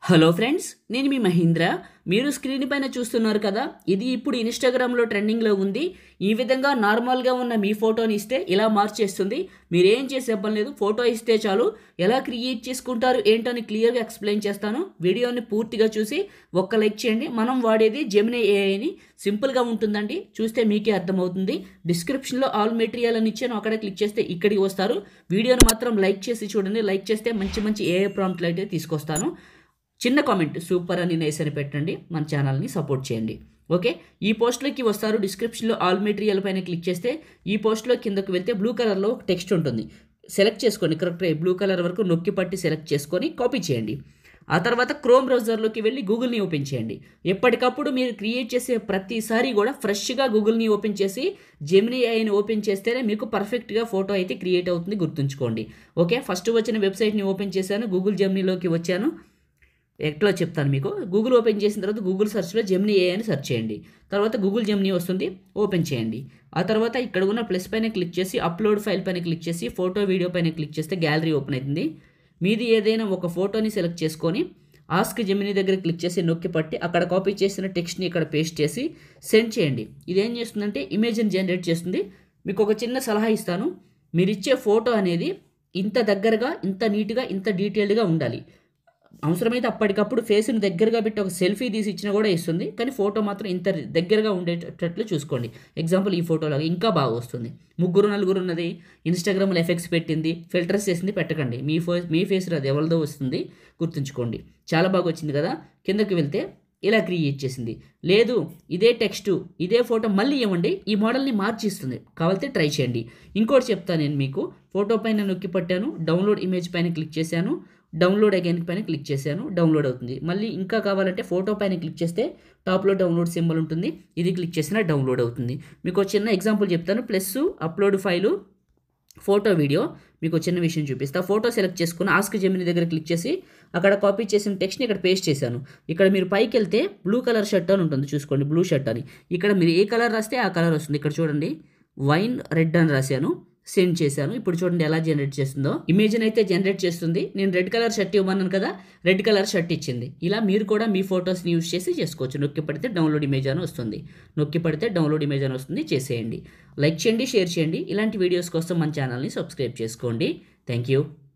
Hello friends, నేను మీ మహేంద్ర. మీరు screen పైన చూస్తున్నారు కదా, ఇది ఇప్పుడు ఇన్స్టాగ్రామ్లో ట్రెండింగ్లో ఉంది. ఈ విధంగా నార్మల్గా ఉన్న మీ ఫోటోని ఇస్తే ఇలా మార్చేస్తుంది. మీరేం చేసే పని లేదు, ఫోటో ఇస్తే చాలు. ఎలా క్రియేట్ చేసుకుంటారు ఏంటని క్లియర్గా ఎక్స్ప్లెయిన్ చేస్తాను. వీడియోని పూర్తిగా చూసి ఒక్క లైక్ చేయండి. మనం వాడేది జెమినీ ఏఐని. సింపుల్గా ఉంటుందండి, చూస్తే మీకే అర్థమవుతుంది. డిస్క్రిప్షన్లో ఆల్ మెటీరియల్ అని ఇచ్చాను, అక్కడ క్లిక్ చేస్తే ఇక్కడికి వస్తారు. వీడియోని మాత్రం లైక్ చేసి చూడండి. లైక్ చేస్తే మంచి మంచి ఏఐ ప్రాంప్ట్లు అయితే తీసుకొస్తాను. చిన్న కామెంట్ సూపర్ అని నైస్ అని పెట్టండి, మన ఛానల్ని సపోర్ట్ చేయండి. ఓకే, ఈ పోస్ట్లోకి వస్తారు. డిస్క్రిప్షన్లో ఆల్ మెటీరియల్ పైన క్లిక్ చేస్తే ఈ పోస్ట్లో కిందకు వెళ్తే బ్లూ కలర్లో టెక్స్ట్ ఉంటుంది. సెలెక్ట్ చేసుకోండి, కరెక్ట్ బ్లూ కలర్ వరకు నొక్కి పట్టి సెలెక్ట్ చేసుకొని కాపీ చేయండి. ఆ తర్వాత క్రోమ్ బ్రౌజర్లోకి వెళ్ళి గూగుల్ని ఓపెన్ చేయండి. ఎప్పటికప్పుడు మీరు క్రియేట్ చేసే ప్రతిసారి కూడా ఫ్రెష్గా గూగుల్ని ఓపెన్ చేసి జెమినీ ఏఐని ఓపెన్ చేస్తేనే మీకు పర్ఫెక్ట్గా ఫోటో అయితే క్రియేట్ అవుతుంది, గుర్తుంచుకోండి. ఓకే, ఫస్ట్ వచ్చిన వెబ్సైట్ని ఓపెన్ చేశాను, గూగుల్ జెమినీలోకి వచ్చాను. ఎట్లా చెప్తాను మీకు. గూగుల్ ఓపెన్ చేసిన తర్వాత గూగుల్ సెర్చ్లో జెమినీ ఏఐ అని సెర్చ్ చేయండి. తర్వాత గూగుల్ జెమినీ వస్తుంది, ఓపెన్ చేయండి. ఆ తర్వాత ఇక్కడ ఉన్న ప్లస్ పైన క్లిక్ చేసి అప్లోడ్ ఫైల్ పైన క్లిక్ చేసి ఫోటో వీడియో పైన క్లిక్ చేస్తే గ్యాలరీ ఓపెన్ అవుతుంది. మీది ఏదైనా ఒక ఫోటోని సెలెక్ట్ చేసుకొని ఆస్క్ జెమినీ దగ్గర క్లిక్ చేసి నొక్కి పట్టి అక్కడ కాపీ చేసిన టెక్స్ట్ని ఇక్కడ పేస్ట్ చేసి సెండ్ చేయండి. ఇదేం చేస్తుందంటే ఇమేజ్ని జనరేట్ చేస్తుంది. మీకు ఒక చిన్న సలహా ఇస్తాను. మీరు ఇచ్చే ఫోటో అనేది ఇంత దగ్గరగా, ఇంత నీట్గా, ఇంత డీటెయిల్డ్గా ఉండాలి. అవసరమైతే అప్పటికప్పుడు ఫేస్ని దగ్గరగా పెట్టి ఒక సెల్ఫీ తీసి ఇచ్చినా కూడా ఇస్తుంది, కానీ ఫోటో మాత్రం ఇంత దగ్గరగా ఉండేటట్లు చూసుకోండి. ఎగ్జాంపుల్ ఈ ఫోటోలాగా ఇంకా బాగా వస్తుంది. ముగ్గురు నలుగురు ఉన్నది, ఇన్స్టాగ్రామ్లో ఎఫెక్ట్స్ పెట్టింది, ఫిల్టర్స్ చేసింది పెట్టకండి. మీ ఫేస్ అది ఎవరిదో వస్తుంది, గుర్తుంచుకోండి. చాలా బాగా వచ్చింది కదా. కిందకి వెళ్తే ఇలా క్రియేట్ చేసింది. లేదు ఇదే టెక్స్ట్ ఇదే ఫోటో మళ్ళీ ఇవ్వండి, ఈ మోడల్ని మార్చిస్తుంది. కావాలంటే ట్రై చేయండి. ఇంకోటి చెప్తాను నేను మీకు. ఫోటో పైన నొక్కి పట్టాను, డౌన్లోడ్ ఇమేజ్ పైన క్లిక్ చేశాను, డౌన్లోడ్ అగైన్ పైన క్లిక్ చేశాను, డౌన్లోడ్ అవుతుంది. మళ్ళీ ఇంకా కావాలంటే ఫోటో పైన క్లిక్ చేస్తే టాప్లో డౌన్లోడ్ సింబల్ ఉంటుంది, ఇది క్లిక్ చేసినా డౌన్లోడ్ అవుతుంది. మీకు చిన్న ఎగ్జాంపుల్ చెప్తాను. Plus upload file photo video మీకు చిన్న విషయం చూపిస్తా. ఫోటో సెలెక్ట్ చేసుకుని ఆస్క్ జెమినీ దగ్గర క్లిక్ చేసి అక్కడ కాపీ చేసిన టెక్స్ట్ని ఇక్కడ పేస్ట్ చేశాను. ఇక్కడ మీరు పైకి వెళ్తే బ్లూ కలర్ షర్ట్ అని ఉంటుంది, చూసుకోండి బ్లూ షర్ట్ అని. ఇక్కడ మీరు ఏ కలర్ రాస్తే ఆ కలర్ వస్తుంది. ఇక్కడ చూడండి వైన్ రెడ్ అని రాశాను, సెండ్ చేశాను. ఇప్పుడు చూడండి ఎలా జనరేట్ చేస్తుందో. ఇమేజ్ని అయితే జనరేట్ చేస్తుంది. నేను రెడ్ కలర్ షర్ట్ ఇవ్వమన్నాను కదా, రెడ్ కలర్ షర్ట్ ఇచ్చింది. ఇలా మీరు కూడా మీ ఫొటోస్ని యూజ్ చేసి చేసుకోవచ్చు. నొక్కి పడితే డౌన్లోడ్ ఇమేజ్ అని వస్తుంది, నొక్కి పడితే డౌన్లోడ్ ఇమేజ్ అని వస్తుంది. చేసేయండి. లైక్ చేయండి, షేర్ చేయండి. ఇలాంటి వీడియోస్ కోసం మన ఛానల్ని సబ్స్క్రైబ్ చేసుకోండి. Thank you.